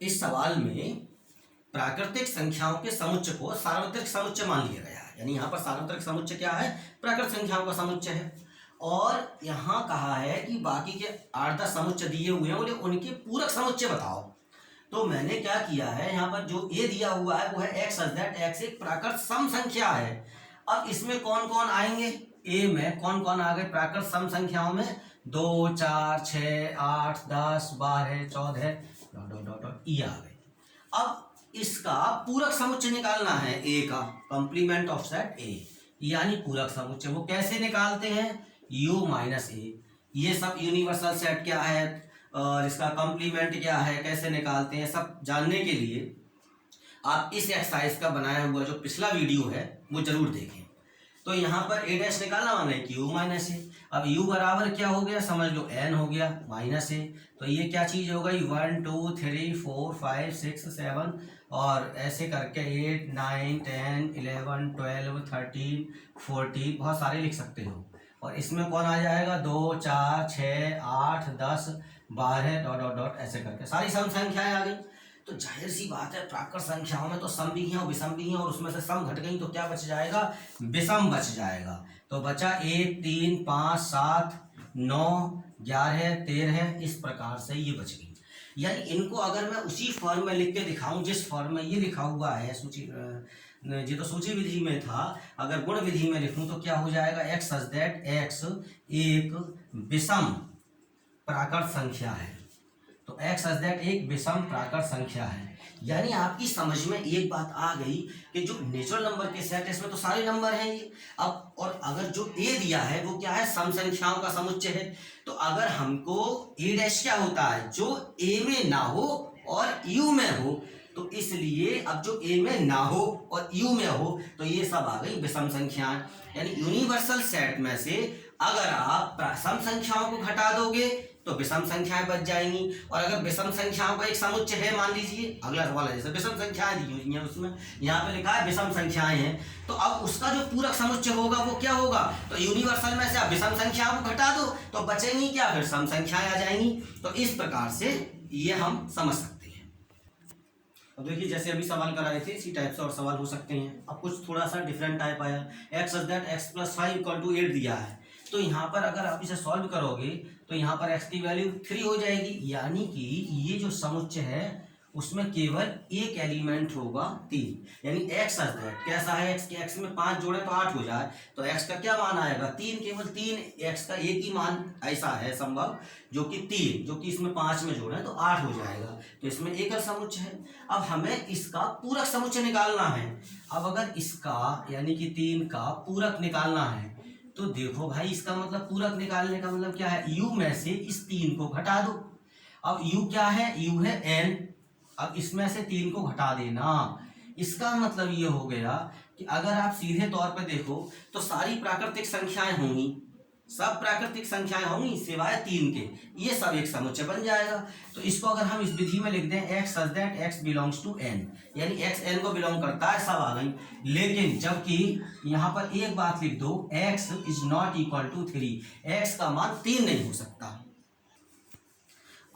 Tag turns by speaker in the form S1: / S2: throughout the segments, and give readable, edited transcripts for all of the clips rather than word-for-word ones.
S1: इस सवाल में प्राकृतिक संख्याओं के समुच्चय को सार्वत्रिक समुच्चय मान लिया गया है। यानी यहाँ पर सार्वत्रिक समुच्चय क्या है? प्राकृतिक संख्याओं का समुच्चय है। और यहाँ कहा है कि बाकी के 8-10 समुच्चय दिए हुए हैं, उनके पूरक समुच्चय बताओ। तो मैंने क्या किया है, यहाँ पर जो ए दिया हुआ है वो है एक्स सच दैट एक्स एक प्राकृत सम संख्या है। अब इसमें कौन कौन आएंगे? ए में कौन कौन आ गए प्राकृत सम संख्याओं में? 2, 4, 6, 8, 10, 12, 14 ई आ गए। अब इसका पूरक समुच्चय निकालना है ए का, कंप्लीमेंट ऑफ सेट ए, यानी पूरक समुच्चय। वो कैसे निकालते हैं? u माइनस ए। ये सब यूनिवर्सल सेट क्या है और इसका कंप्लीमेंट क्या है, कैसे निकालते हैं, सब जानने के लिए आप इस एक्सरसाइज का बनाया हुआ जो पिछला वीडियो है वो जरूर देखें। तो यहाँ पर ए डैश निकालना माना है कि u माइनस ए। अब u बराबर क्या हो गया? समझ लो n हो गया माइनस ए। तो ये क्या चीज़ हो गई? 1 2 3 4 5 6 7 और ऐसे करके 8 9 10 11 12 13 14 बहुत सारे लिख सकते हो। और इसमें कौन आ जाएगा? 2 4 6 8 10 12 डॉट डॉट डॉट ऐसे करके सारी सम संख्याएं आ गई। तो जाहिर सी बात है प्राकृत संख्याओं में तो सम भी हैं और विषम भी हैं, और उसमें से सम घट गई तो क्या बच जाएगा? विषम बच जाएगा। तो बचा 1 3 5 7 9 11 13, इस प्रकार से ये बच गई। यानी इनको अगर मैं उसी फॉर्म में लिख के दिखाऊं जिस फॉर्म में ये लिखा हुआ है सूची, ये तो सूची विधि में था, अगर गुण विधि में लिखूं तो क्या हो जाएगा? एक्स सच दैट एक्स एक विषम प्राकृत संख्या है। तो एक्स सच दैट एक विषम प्राकृत संख्या है। यानी आपकी समझ में एक बात आ गई कि जो नेचुरल नंबर के सेट है इसमें तो सारे नंबर हैं ये। अब और अगर जो ए दिया है वो क्या है? सम संख्याओं का समुच्चय है। तो अगर हमको ए डैश क्या होता है? जो ए में ना हो और यू में हो, तो इसलिए अब जो ए में ना हो और यू में हो तो ये सब आ गई विषम संख्याएं। यानी यूनिवर्सल सेट में से अगर आप सम संख्याओं को घटा दोगे तो विषम संख्याएं बच जाएंगी। और अगर विषम संख्याओं का एक समुच्चय है, मान लीजिए अगला सवाल है जैसे विषम संख्याएं दी हुई हैं, उसमें यहाँ पे लिखा है विषम संख्याएं हैं, तो अब उसका जो पूरक समुच्चय होगा वो क्या होगा? तो यूनिवर्सल में से आप विषम संख्याओं को घटा दो तो बचेंगी क्या? फिर सम संख्याएं आ जाएंगी। तो इस प्रकार से ये हम समझ सकते हैं। अब देखिए जैसे अभी सवाल कराए थे इसी टाइप से और सवाल हो सकते हैं। अब कुछ थोड़ा सा डिफरेंट टाइप आया। X such that x plus 5 equal to 8 दिया है। तो यहाँ पर अगर आप इसे सॉल्व करोगे तो यहाँ पर x की वैल्यू 3 हो जाएगी। यानी कि ये जो समुच्चय है उसमें केवल एक एलिमेंट होगा 3। यानी x सच दैट कैसा है? x के x में 5 जोड़े तो 8 हो जाए, तो x का क्या मान आएगा? 3। केवल 3, x का एक ही मान ऐसा है संभव जो कि 3, जो कि इसमें 5 में जोड़े तो 8 हो जाएगा। तो इसमें एकल समुच्चय है। अब हमें इसका पूरक समुच्चय निकालना है। अब अगर इसका यानी कि 3 का पूरक निकालना है तो देखो भाई, इसका मतलब पूरक निकालने का मतलब क्या है? u में से इस 3 को घटा दो। अब u क्या है? u है n। अब इसमें से 3 को घटा देना। इसका मतलब ये हो गया कि अगर आप सीधे तौर पे देखो तो सारी प्राकृतिक संख्याएं होंगी, सब प्राकृतिक संख्याएं होंगी सिवाय 3 के, ये सब एक समुच्चय बन जाएगा। तो इसको अगर हम इस विधि में लिख दें x such that x belongs to n, यानी x n को बिलोंग करता है, सब आ गई। लेकिन जबकि यहाँ पर एक बात लिख दो, x is not equal to 3, x का मान 3 नहीं हो सकता।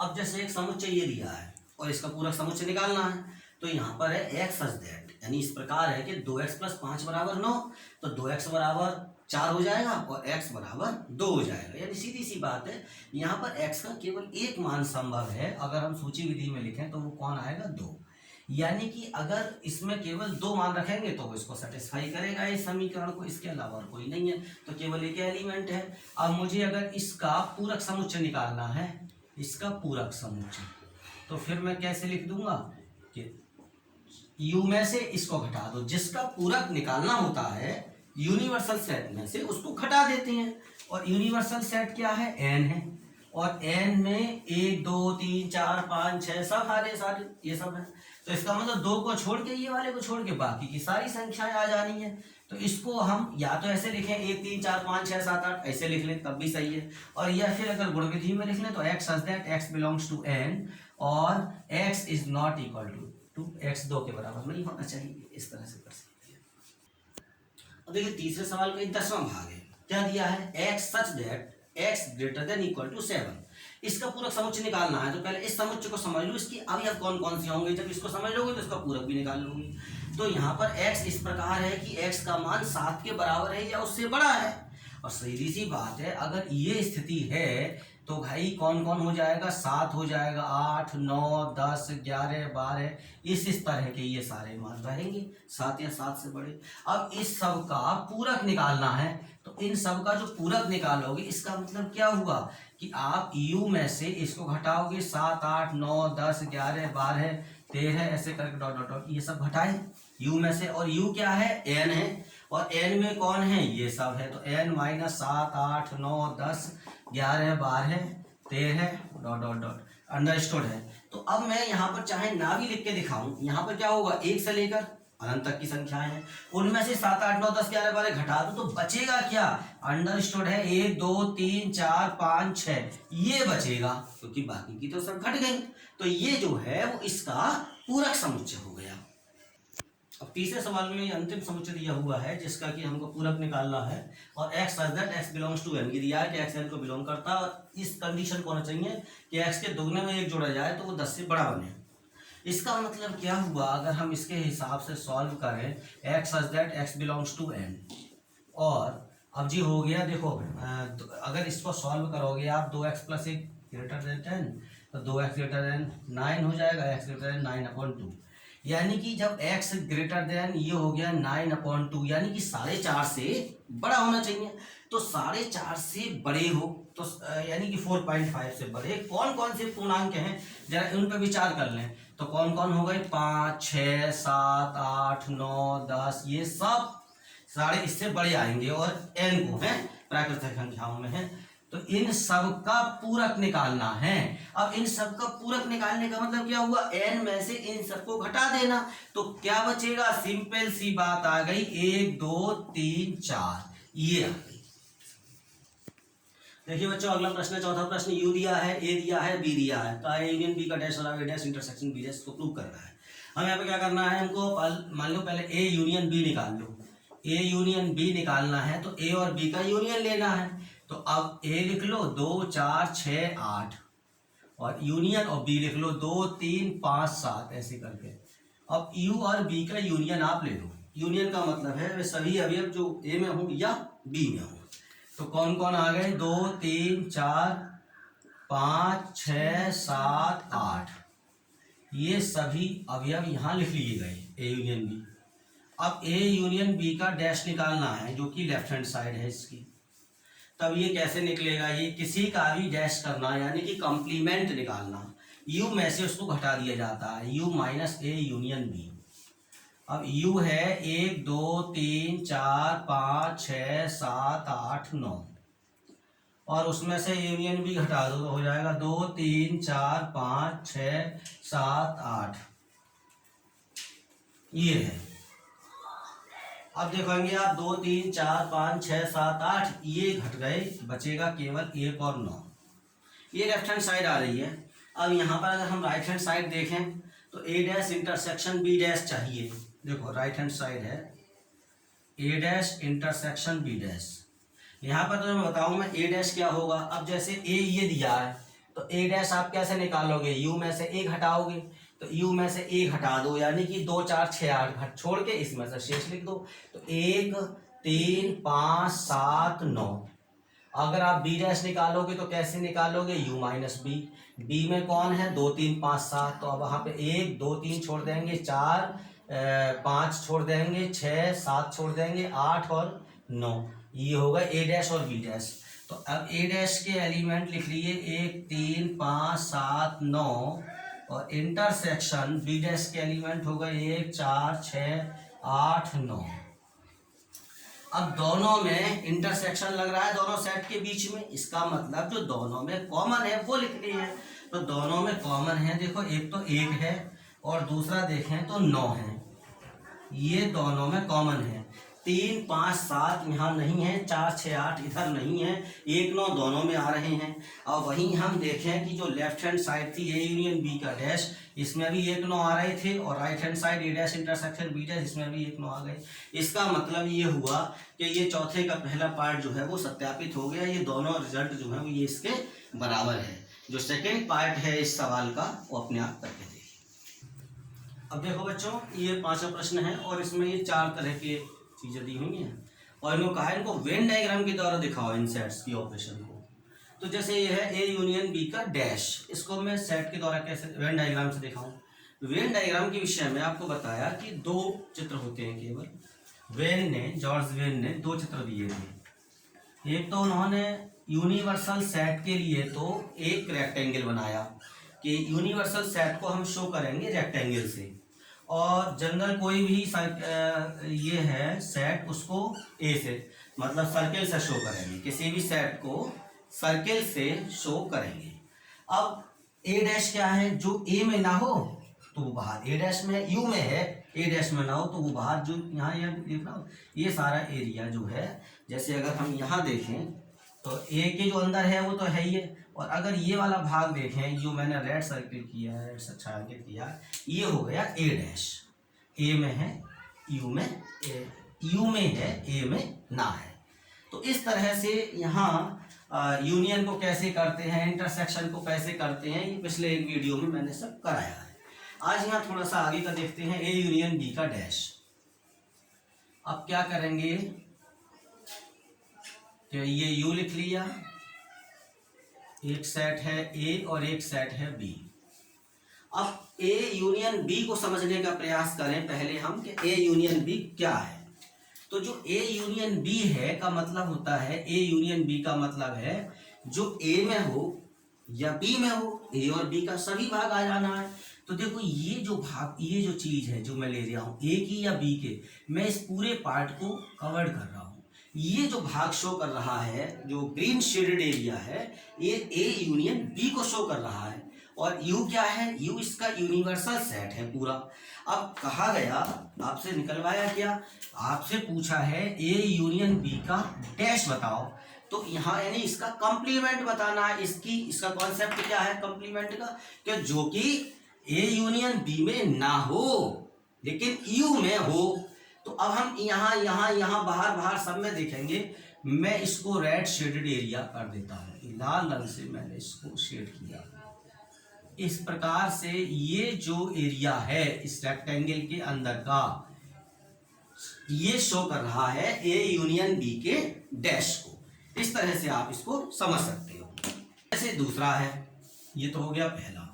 S1: अब जैसे एक समुच्चय ये दिया है और इसका पूरा समुच्चय निकालना है, तो यहाँ पर है एक्स सच दैट, यानी इस प्रकार है कि 2x प्लस 5 बराबर 9, तो 2x बराबर 4 हो जाएगा और x बराबर 2 हो जाएगा। यानी सीधी सी बात है, यहाँ पर x का केवल एक मान संभव है। अगर हम सूची विधि में लिखें तो वो कौन आएगा? 2। यानी कि अगर इसमें केवल 2 मान रखेंगे तो वो इसको सेटिस्फाई करेगा इस समीकरण को, इसके अलावा और कोई नहीं है, तो केवल एक एलिमेंट है। अब मुझे अगर इसका पूरक समुच्चय निकालना है, इसका पूरक समुच्चय, तो फिर मैं कैसे लिख दूंगा कि u में से इसको घटा दो। जिसका पूरक निकालना होता है यूनिवर्सल सेट में से उसको घटा देते हैं, और यूनिवर्सल सेट क्या है? n है, और n में 1 2 3 4 5 6 सब सारे ये सब है। तो इसका मतलब 2 को छोड़ के, ये वाले को छोड़ के बाकी की सारी संख्याएं आ जानी है। तो इसको हम या तो ऐसे लिखें 1 3 4 5 6 7 8 ऐसे लिख लें तब भी सही है, और या फिर अगर गुण विधि में लिख लें तो x such that x belongs to n और x is not equal to x 2 के बराबर नहीं होना चाहिए, इस तरह से कर सकते हैं। अब देखिए तीसरे सवाल का 10वां भाग है। क्या दिया है? x such that x greater than equal to 7, इसका पूरक समुच्चय निकालना है तो पहले इस समुच्चय को समझ लो, इसकी अवयव कौन कौन से होंगे। जब इसको समझ लोगे तो इसका पूरक भी निकाल लोगे। तो यहाँ पर x इस प्रकार है कि x का मान 7 के बराबर है या उससे बड़ा है। और सीधी सी बात है, अगर ये स्थिति है तो भाई कौन कौन हो जाएगा, 7 हो जाएगा, 8, 9, 10, 11, 12, इस तरह के ये सारे मान रहेंगे 7 या 7 से बड़े। अब इस सब का पूरक निकालना है, तो इन सब का जो पूरक निकालोगे इसका मतलब क्या हुआ कि आप u में से इसको घटाओगे, 7, 8, 9, 10, 11, 12, 13 ऐसे करके डॉट डॉट डॉट ये सब घटाए u में से। और u क्या है, n है, और n में कौन है, ये सब है। तो n minus 7, 8, 9, 10, 11, 12, 13 dot dot dot understood है। तो अब मैं यहाँ पर चाहे ना भी लिख के दिखाऊं, यहाँ पर क्या होगा, 1 से लेकर अनंत तक की संख्याएं हैं, उनमें से 7, 8, 9, 10, 11, 12 घटा दो तो बचेगा क्या, अंडरस्टूड है 1, 2, 3, 4, 5, 6 ये बचेगा, क्योंकि बाकी की तो सब घट गई। तो ये जो है वो इसका पूरक समुच्चय हो गया। अब तीसरे सवाल में अंतिम समुच्चय दिया हुआ है जिसका कि हमको पूरक निकालना है, और x such that x belongs to n, ये दिया है कि x n को बिलोंग करता है, और इस कंडीशन को होना चाहिए कि x के दुगने में 1 जोड़ा जाए तो वो 10 से बड़ा बने। इसका मतलब क्या हुआ, अगर हम इसके हिसाब से सॉल्व करें x such that x belongs to n, और अब जी हो गया, देखो अगर इसको सॉल्व करोगे आप 2x प्लस 1 ग्रेटर देन 10 तो 2x ग्रेटर देन 9 हो जाएगा, x ग्रेटर देन 9/2, यानी कि जब x ग्रेटर देन ये हो गया 9/2, यानी कि 4.5 से बड़ा होना चाहिए। तो 4.5 से बड़े हो तो यानी कि 4.5 से बड़े कौन कौन से पूर्णांक हैं, जरा उन पर विचार कर लें। तो कौन कौन हो गए, 5, 6, 7, 8, 9, 10, ये सब सारे इससे बड़े आएंगे, और n को है प्राकृतिक संख्याओं में है। तो इन सब का पूरक निकालना है। अब इन सब का पूरक निकालने का मतलब क्या हुआ, n में से इन सबको घटा देना, तो क्या बचेगा, सिंपल सी बात आ गई, 1, 2, 3, 4 ये आ गई। देखिए बच्चों अगला प्रश्न है, चौथा प्रश्न, u दिया है, a दिया है, b दिया है, तो a यूनियन b का डैश और a dash intersection b dash को प्रूव कर रहा है। हम यहाँ पे क्या करना है, हमको मान लो पहले a यूनियन b निकाल लो, a यूनियन b निकालना है तो a और b का यूनियन लेना है। तो अब a लिख लो 2, 4, 6, 8, और यूनियन और b लिख लो 2, 3, 5, 7 ऐसे करके। अब u और b का यूनियन आप ले लो, यूनियन का मतलब है वे सभी अवयव जो a में हो या b में हो। तो कौन कौन आ गए, 2, 3, 4, 5, 6, 7, 8 ये सभी अवयव यहाँ लिख लिए गए a यूनियन b। अब a यूनियन b का डैश निकालना है जो कि लेफ्ट हैंड साइड है इसकी। तब ये कैसे निकलेगा, ये किसी का भी डैश करना यानी कि कंप्लीमेंट निकालना, u में से उसको घटा दिया जाता है, u minus a union b। अब u है 1, 2, 3, 4, 5, 6, 7, 8, 9, और उसमें से यूनियन b घटा दो तो हो जाएगा 2, 3, 4, 5, 6, 7, 8 ये है। अब देखेंगे आप 2, 3, 4, 5, 6, 7, 8 ये घट गए, बचेगा केवल 1 और 9, ये लेफ्ट हैंड साइड आ रही है। अब यहाँ पर अगर हम राइट हैंड साइड देखें तो a dash intersection b dash चाहिए। देखो राइट हैंड साइड है a dash intersection b dash, यहाँ पर तो मैं बताऊँ मैं a डैश क्या होगा। अब जैसे a ये दिया है तो a डैश आप कैसे निकालोगे, u में से a घटाओगे, तो u में से a घटा दो यानी कि 2, 4, 6, 8 घट छोड़ के इसमें से शेष लिख दो, तो 1, 3, 5, 7, 9। अगर आप b डैश निकालोगे तो कैसे निकालोगे, u माइनस b, b में कौन है 2, 3, 5, 7, तो अब वहाँ पे 1, 2, 3 छोड़ देंगे, 4, 5 छोड़ देंगे, 6, 7 छोड़ देंगे, 8 और 9 ये होगा a डैश और b डैश। तो अब a डैश के एलिमेंट लिख लिए 1, 3, 5, 7, 9, और इंटरसेक्शन b डैश के एलिमेंट हो गए 1, 4, 6, 8, 9। अब दोनों में इंटरसेक्शन लग रहा है दोनों सेट के बीच में, इसका मतलब जो दोनों में कॉमन है वो लिखनी है। तो दोनों में कॉमन है, देखो एक तो 1 है और दूसरा देखें तो 9 है, ये दोनों में कॉमन है। 3, 5, 7 यहाँ नहीं है, 4, 6, 8 इधर नहीं है, 1, 9 दोनों में आ रहे हैं। और वहीं हम देखें कि जो लेफ्ट हैंड साइड थी a यूनियन b का डैश, इसमें भी 1, 9 आ रहे थे, और right hand side a dash intersection b dash इसमें भी 1, 9 आ गए। इसका मतलब ये हुआ कि ये चौथे का पहला पार्ट जो है वो सत्यापित हो गया, ये दोनों रिजल्ट जो है वो ये इसके बराबर है। जो सेकंड पार्ट है इस सवाल का वो अपने आप करके देखिए। अब देखो बच्चों, ये 5वां प्रश्न है और इसमें ये 4 तरह के चीज़ें दी हुई हैं और इनको कहा है इनको वेन डायग्राम के द्वारा दिखाओ इन सेट्स की ऑपरेशन को। तो जैसे ये है ए यूनियन बी का डैश, इसको मैं सेट के द्वारा कैसे वेन डायग्राम से दिखाऊं। वेन डायग्राम के विषय में आपको बताया कि 2 चित्र होते हैं केवल। जॉर्ज वेन ने 2 चित्र दिए थे। एक तो उन्होंने यूनिवर्सल सेट के लिए तो एक रेक्टेंगल बनाया कि यूनिवर्सल सेट को हम शो करेंगे रेक्टेंगल से, और जनरल कोई भी ये है सेट उसको ए से मतलब सर्किल से शो करेंगे, किसी भी सेट को सर्किल से शो करेंगे। अब ए डैश क्या है, जो ए में ना हो तो वो बाहर, ए डैश में यू में है, ए डैश में ना हो तो वो बाहर। जो यहाँ ये देख रहा हो ये सारा एरिया जो है, जैसे अगर हम यहाँ देखें तो ए के जो अंदर है वो तो है ही है, और अगर ये वाला भाग देखें जो मैंने रेड सर्किल किया है, रेड छायांकित किया, ये हो गया ए डैश। ए में है, यू में है, ए में ना है। तो इस तरह से यहाँ यूनियन को कैसे करते हैं, इंटरसेक्शन को कैसे करते हैं, ये पिछले एक वीडियो में मैंने सब कराया है। आज यहाँ थोड़ा सा आगे का देखते हैं, ए यूनियन बी का डैश। अब क्या करेंगे, तो ये यू लिख लिया, एक सेट है ए और एक सेट है बी। अब ए यूनियन बी को समझने का प्रयास करें पहले हम कि ए यूनियन बी क्या है। तो जो ए यूनियन बी है का मतलब होता है, ए यूनियन बी का मतलब है जो ए में हो या बी में हो, ए और बी का सभी भाग आ जाना है। तो देखो ये जो भाग, ये जो चीज है जो मैं ले रहा हूँ ए की या बी के, मैं इस पूरे पार्ट को कवर कर रहा हूँ। ये जो भाग शो कर रहा है, जो ग्रीन शेडेड एरिया है, ये ए यूनियन बी को शो कर रहा है। और यू क्या है, यू इसका यूनिवर्सल सेट है पूरा। अब कहा गया, आपसे निकलवाया क्या, आपसे पूछा है ए यूनियन बी का डैश बताओ। तो यहाँ यानी इसका कंप्लीमेंट बताना है। इसका कॉन्सेप्ट क्या है कंप्लीमेंट का, कि जो कि ए यूनियन बी में ना हो लेकिन यू में हो। तो अब हम यहाँ बाहर सब में देखेंगे। मैं इसको रेड शेडेड एरिया कर देता हूँ, लाल रंग से मैंने इसको शेड किया। इस प्रकार से ये जो एरिया है इस रेक्टेंगल के अंदर का, ये शो कर रहा है ए यूनियन बी के डैश को। इस तरह से आप इसको समझ सकते हो। जैसे दूसरा है, ये तो हो गया पहला।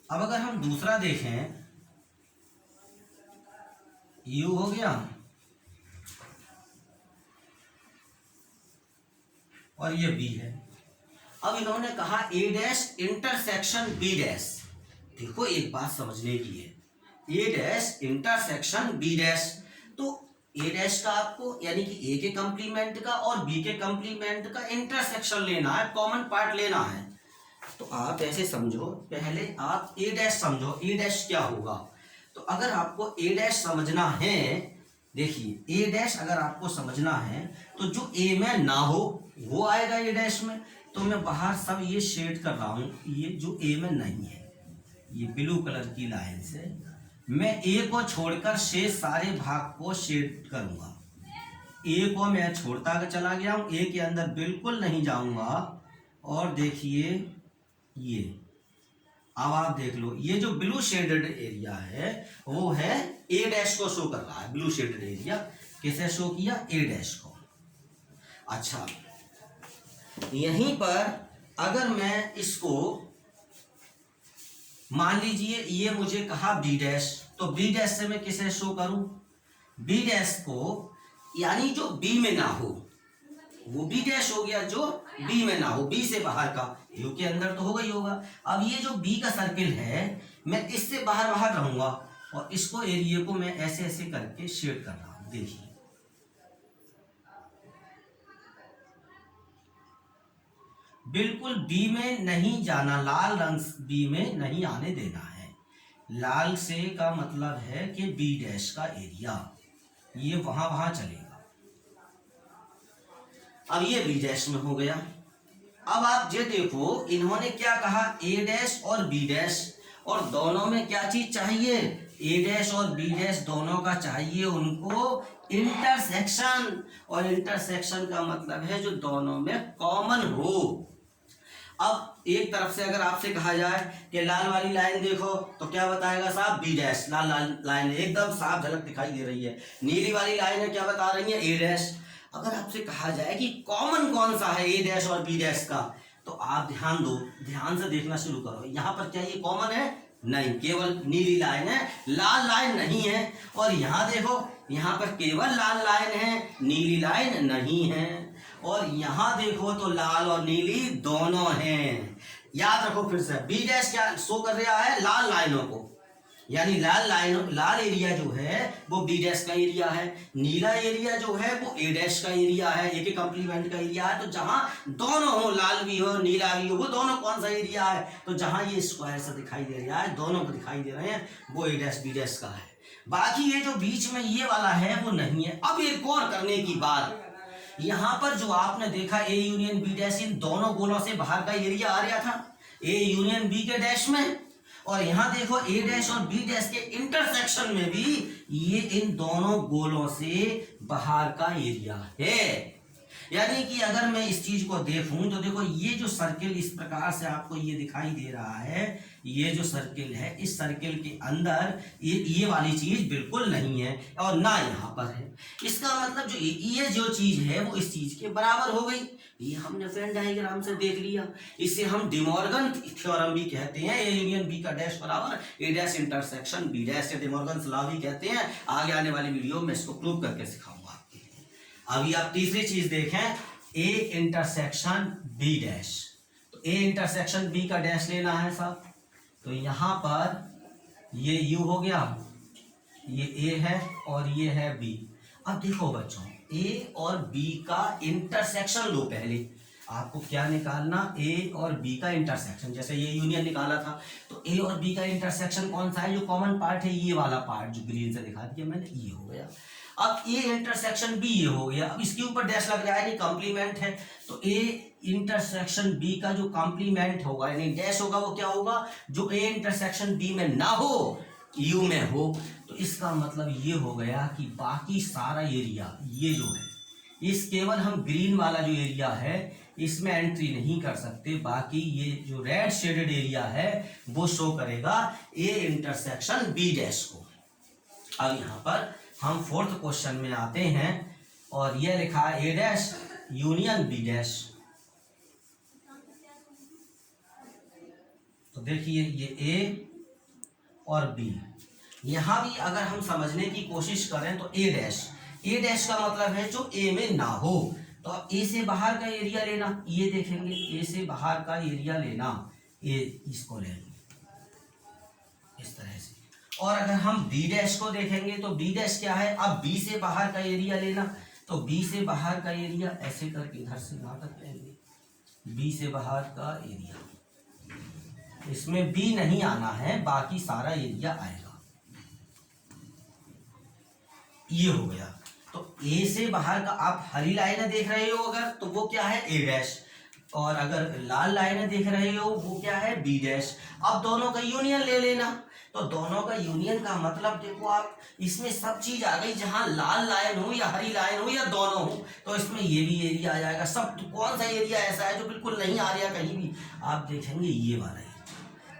S1: अब अगर हम दूसरा देखें, यू हो गया और ये बी है। अब इन्होंने कहा ए डैश इंटरसेक्शन बी डैश। देखो एक बात समझने की है, ए डैश इंटरसेक्शन बी डैश। तो ए डैश का आपको यानी कि ए के कंप्लीमेंट का और बी के कंप्लीमेंट का इंटरसेक्शन लेना है, कॉमन पार्ट लेना है। तो आप ऐसे समझो, पहले आप ए डैश समझो, ए डैश क्या होगा। तो अगर आपको ए डैश समझना है, देखिए ए डैश अगर आपको समझना है तो जो ए में ना हो वो आएगा ए डैश में। तो मैं बाहर सब ये शेड कर रहा हूँ, ये जो ए में नहीं है, ये ब्लू कलर की लाइन से मैं ए को छोड़कर शेष सारे भाग को शेड करूँगा। ए को मैं छोड़ता चला गया हूँ, ए के अंदर बिल्कुल नहीं जाऊँगा। और देखिए ये, अब आप देख लो, ये जो ब्लू शेडेड एरिया है वो है ए डैश को शो कर रहा है। ब्लू शेडेड एरिया किसे शो किया, ए डैश को। अच्छा, यहीं पर अगर मैं इसको मान लीजिए ये मुझे कहा बी डैश, तो बी डैश से मैं किसे शो करूं, बी डैश को, यानी जो बी में ना हो वो बी डैश हो गया, जो बी में ना हो, बी से बाहर का, यू के अंदर तो होगा ही होगा। अब ये जो बी का सर्किल है, मैं इससे बाहर रहूंगा और इसको एरिया को मैं ऐसे ऐसे करके शेड कर रहा हूं। देखिए बिल्कुल बी में नहीं जाना, लाल रंग बी में नहीं आने देना है। लाल से का मतलब है कि बी डैश का एरिया ये वहां चलेगा। अब ये बी डैश में हो गया। अब आप ये देखो, इन्होंने क्या कहा, ए डैश और बी डैश, और दोनों में क्या चीज चाहिए, ए डैश और बी डैश दोनों का चाहिए उनको इंटरसेक्शन। और इंटरसेक्शन का मतलब है जो दोनों में कॉमन हो। अब एक तरफ से अगर आपसे कहा जाए कि लाल वाली लाइन देखो तो क्या बताएगा साहब, बी डैश। लाल लाल लाइन एकदम साफ झलक दिखाई दे रही है। नीली वाली लाइन है क्या बता रही है, ए डैश। अगर आपसे कहा जाए कि कॉमन कौन सा है ए डैश और बी डैश का, तो आप ध्यान दो, ध्यान से देखना शुरू करो। यहाँ पर क्या ये कॉमन है, नहीं, केवल नीली लाइन है, लाल लाइन नहीं है। और यहाँ देखो, यहाँ पर केवल लाल लाइन है, नीली लाइन नहीं है। और यहाँ देखो तो लाल और नीली दोनों हैं। याद रखो फिर से, बी डैश क्या शो कर रहा है, लाल लाइनों को, यानी लाल एरिया जो है वो बी डैश का एरिया है, नीला एरिया जो है वो ए डैश का एरिया है, एक ही कंप्लीमेंट का एरिया है। तो जहां दोनों हो, लाल भी हो नीला भी हो, वो दोनों कौन सा एरिया है, तो जहां ये स्क्वायर से दिखाई दे रहा है, दोनों को दिखाई दे रहे हैं, वो ए डैश बी डैश का है। बाकी ये जो बीच में ये वाला है वो नहीं है। अब एक और करने की बात, यहाँ पर जो आपने देखा ए यूनियन बी डैश, इन दोनों गोलों से बाहर का एरिया आ रहा था ए यूनियन बी के डैश में, और यहाँ देखो ए डैश और बी डैश के इंटरसेक्शन में भी ये इन दोनों गोलों से बाहर का एरिया है। यानी कि अगर मैं इस चीज को देखूं तो देखो, ये जो सर्किल इस प्रकार से आपको ये दिखाई दे रहा है, ये जो सर्किल है, इस सर्किल के अंदर ये वाली चीज बिल्कुल नहीं है और ना यहाँ पर है। इसका मतलब जो ये जो चीज है वो इस चीज के बराबर हो गई। ये हमने वेन डायग्राम से देख लिया। इसे हम डिमॉर्गन थ्योरम भी कहते हैं, ए यूनियन बी का डैश बराबर A dash intersection B dash, De Morgan law भी कहते हैं। आगे आने वाली वीडियो में इसको प्रूव करके सिखाऊंगा। अभी आप तीसरी चीज देखें, ए इंटरसेक्शन बी डैश। तो ए इंटरसेक्शन बी का डैश लेना है साहब, तो यहां पर ये यू हो गया, ये ए है और ये है बी। अब देखो बच्चों, ए और बी का इंटरसेक्शन लो। पहले आपको क्या निकालना, ए और बी का इंटरसेक्शन। जैसे ये यूनियन निकाला था, तो ए और बी का इंटरसेक्शन कौन सा है, जो कॉमन पार्ट है, ये वाला पार्ट जो ग्रीन से दिखा दिया मैंने, ये हो गया। अब ए इंटरसेक्शन बी ये हो गया। अब इसके ऊपर डैश लग रहा है, कॉम्प्लीमेंट है, तो ए इंटरसेक्शन बी का जो कॉम्प्लीमेंट होगा यानी डैश होगा, वो क्या होगा, जो ए इंटरसेक्शन बी में ना हो, यू में हो। तो इसका मतलब ये हो गया कि बाकी सारा एरिया ये जो है, इस केवल हम ग्रीन वाला जो एरिया है इसमें एंट्री नहीं कर सकते, बाकी ये जो रेड शेडेड एरिया है वो शो करेगा ए इंटरसेक्शन बी डैश को। अब यहाँ पर हम फोर्थ क्वेश्चन में आते हैं और ये लिखा है ए डैश यूनियन बी डैश। तो देखिए ये ए और बी, यहां भी अगर हम समझने की कोशिश करें तो ए डैश का मतलब है जो ए में ना हो। तो अब ए से बाहर का एरिया लेना, ये देखेंगे ए से बाहर का एरिया लेना, ए इसको लेंगे इस तरह से। और अगर हम बी डैश को देखेंगे तो बी डैश क्या है, अब बी से बाहर का एरिया लेना, तो बी से बाहर का एरिया ऐसे करके इधर से यहां तक लेंगे, बी से बाहर का एरिया, इसमें बी नहीं आना है, बाकी सारा एरिया आएगा। ये हो गया। तो ए से बाहर का आप हरी लाइनें देख रहे हो अगर, तो वो क्या है, ए डैश, और अगर लाल लाइनें देख रहे हो वो क्या है, बी डैश। अब दोनों का यूनियन ले लेना, तो दोनों का यूनियन का मतलब देखो आप, इसमें सब चीज आ गई, जहां लाल लाइन हो या हरी लाइन हो या दोनों हो, तो इसमें ये भी एरिया आ जाएगा सब। तो कौन सा एरिया ऐसा है जो बिल्कुल नहीं आ रहा कहीं भी, आप देखेंगे ये वाला है।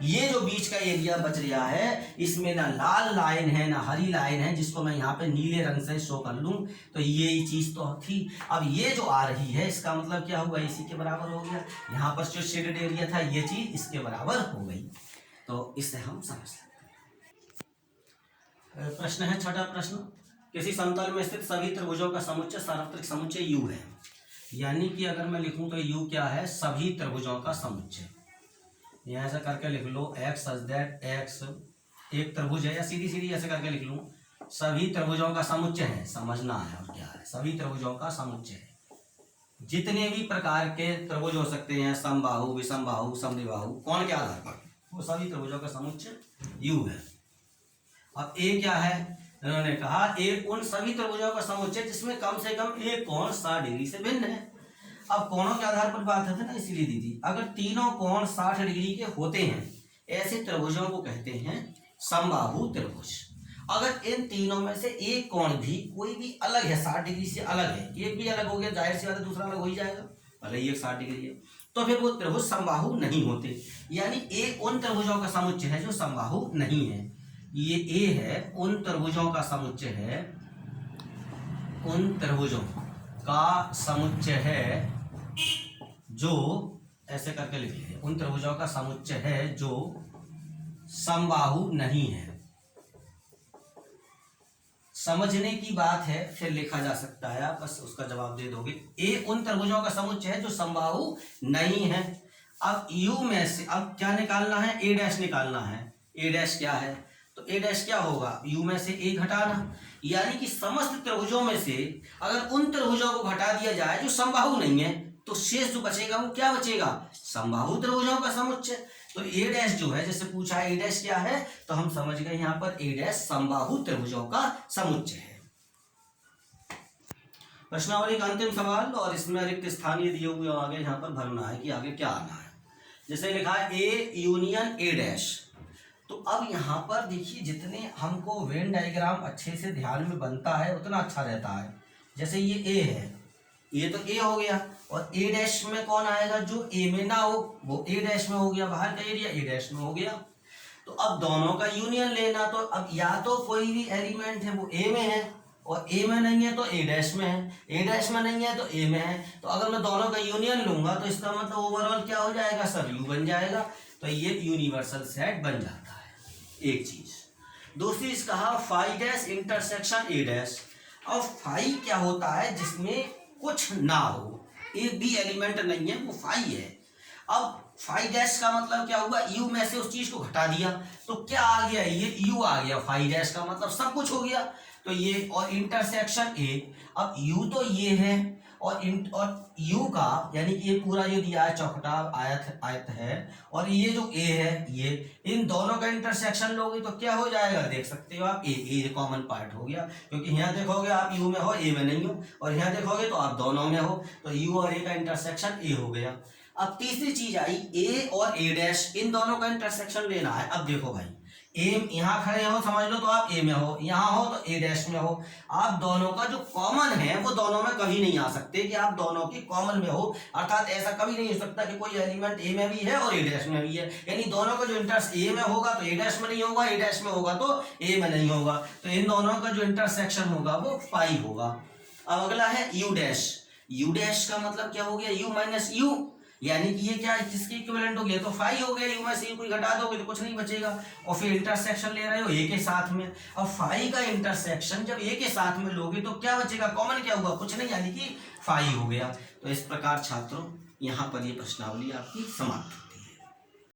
S1: ये जो बीच का एरिया बच रहा है, इसमें ना लाल लाइन है ना हरी लाइन है, जिसको मैं यहाँ पे नीले रंग से शो कर लूं, तो ये चीज तो थी। अब ये जो आ रही है, इसका मतलब क्या हुआ, इसी के बराबर हो गया। यहाँ पर जो शेडेड एरिया था, ये चीज इसके बराबर हो गई। तो इससे हम समझ सकते हैं। प्रश्न है छठा प्रश्न, किसी समतल में स्थित सभी त्रिभुजों का समुच्चय सार्वत्रिक समुच्चय यू है। यानी कि अगर मैं लिखूं तो यू क्या है, सभी त्रिभुजों का समुच्चय। यहाँ ऐसा करके लिख लो, एक्स सच दैट एक्स एक त्रिभुज है, या सीधी सीधी ऐसे करके लिख लूँ, सभी त्रिभुजों का समुच्चय है, समझना है और क्या है, सभी त्रिभुजों का समुच्चय है। जितने भी प्रकार के त्रिभुज हो सकते हैं, समबाहु विषमबाहु समद्विबाहु, कौन के आधार पर, वो सभी त्रिभुजों का समुच्चय यू है। अब ए क्या है, उन्होंने कहा ए उन सभी त्रिभुजों का समुच्चय जिसमें कम से कम एक कोण 60 डिग्री से भिन्न है। अब कोणों के आधार पर बात है ना, इसीलिए दी थी। अगर तीनों कोण 60 डिग्री के होते हैं, ऐसे त्रिभुजों को कहते हैं समबाहु त्रिभुज। अगर इन तीनों में से एक कोण भी कोई भी अलग है, 60 डिग्री से अलग है, एक भी अलग हो गया, जाहिर सी बात है दूसरा अलग हो ही जाएगा, भले ही एक 60 डिग्री है, तो फिर वो त्रिभुज समबाहु नहीं होते। यानी ए उन त्रिभुजों का समुच्चय है जो समबाहु नहीं है। ये ए है उन त्रिभुजों का समुच्चय है, उन त्रिभुजों का समुच्चय है जो, ऐसे करके लिखिए, उन त्रिभुजों का समुच्चय है जो समबाहु नहीं है। समझने की बात है, फिर लिखा जा सकता है, आप बस उसका जवाब दे दोगे। ए उन त्रिभुजों का समुच्चय है जो समबाहु नहीं है। अब यू में से अब क्या निकालना है, ए डैश निकालना है। ए डैश क्या है, तो ए डैश क्या होगा, यू में से ए घटाना। यानी कि समस्त त्रिभुजों में से अगर उन त्रिभुजों को घटा दिया जाए जो समबाहु नहीं है, तो शेष जो बचेगा वो क्या बचेगा, समबाहु त्रिभुजों का समुच्चय। तो ए डैश जो है, जैसे पूछा है ए डैश क्या है, तो हम समझ गए यहाँ पर ए डैश समबाहु त्रिभुजों का समुच्चय है। प्रश्नावली का अंतिम सवाल, और इसमें रिक्त स्थान ये दिए हुए आगे यहाँ पर भरना है कि आगे क्या आना है। जैसे लिखा है ए यूनियन ए डैश, तो अब यहाँ पर देखिए जितने हमको वेन डायग्राम अच्छे से ध्यान में बनता है उतना अच्छा रहता है। जैसे ये ए है, ये तो ए हो गया, और ए डैश में कौन आएगा, जो ए में ना हो वो ए डैश में हो गया, बाहर का एरिया ए डैश में हो गया। तो अब दोनों का यूनियन लेना, तो अब या तो कोई भी एलिमेंट है वो ए में है, और ए में नहीं है तो ए डैश में है, ए डैश में नहीं है तो ए में है। तो अगर मैं दोनों का यूनियन लूंगा तो इसका मतलब ओवरऑल क्या हो जाएगा सर, यू बन जाएगा। तो ये यूनिवर्सल सेट बन जाता है एक चीज। दूसरी चीज कहा phi dash intersection A dash. अब फाई क्या होता है, जिसमें कुछ ना हो, एक भी एलिमेंट नहीं है, वो फाई है। अब फाई डैश का मतलब क्या हुआ, यू में से उस चीज को घटा दिया तो क्या आ गया, ये यू आ गया। फाई डैश का मतलब सब कुछ हो गया। तो ये और इंटरसेक्शन ए, अब यू तो ये है, और यू का यानी कि ये पूरा जो दिया है चौखटा आयत है, और ये जो ए है, ये इन दोनों का इंटरसेक्शन लोगे तो क्या हो जाएगा, देख सकते हो आप, ए कॉमन पार्ट हो गया। क्योंकि यहाँ देखोगे आप यू में हो, ए में नहीं हो, और यहाँ देखोगे तो आप दोनों में हो, तो यू और ए का इंटरसेक्शन ए हो गया। अब तीसरी चीज आई ए और ए डैश, इन दोनों का इंटरसेक्शन लेना है। अब देखो भाई, ए यहाँ खड़े हो समझ लो तो आप ए में हो, यहाँ हो तो ए डैश में हो। आप दोनों का जो कॉमन है वो दोनों में कभी नहीं आ सकते कि आप दोनों की कॉमन में हो, अर्थात ऐसा कभी नहीं हो सकता कि कोई एलिमेंट ए में भी है और ए डैश में भी है। यानी दोनों का जो इंटरस ए में होगा तो ए डैश में नहीं होगा, ए डैश में होगा तो ए में नहीं होगा। तो इन दोनों का जो इंटरसेक्शन होगा वो फाई होगा। अब अगला है यू डैश। यू डैश का मतलब क्या हो गया, यू माइनस यू, यानी कि ये क्या है, किसके इक्विवेलेंट हो गया, तो फाई हो गया। यू में से कोई घटा दोगे तो कुछ नहीं बचेगा, और फिर इंटरसेक्शन ले रहे हो ए के साथ में। अब फाई का इंटरसेक्शन जब ए के साथ में लोगे तो क्या बचेगा, कॉमन क्या हुआ, कुछ नहीं, यानी कि फाई हो गया। तो इस प्रकार छात्रों यहाँ पर ये प्रश्नावली आपकी समाप्त।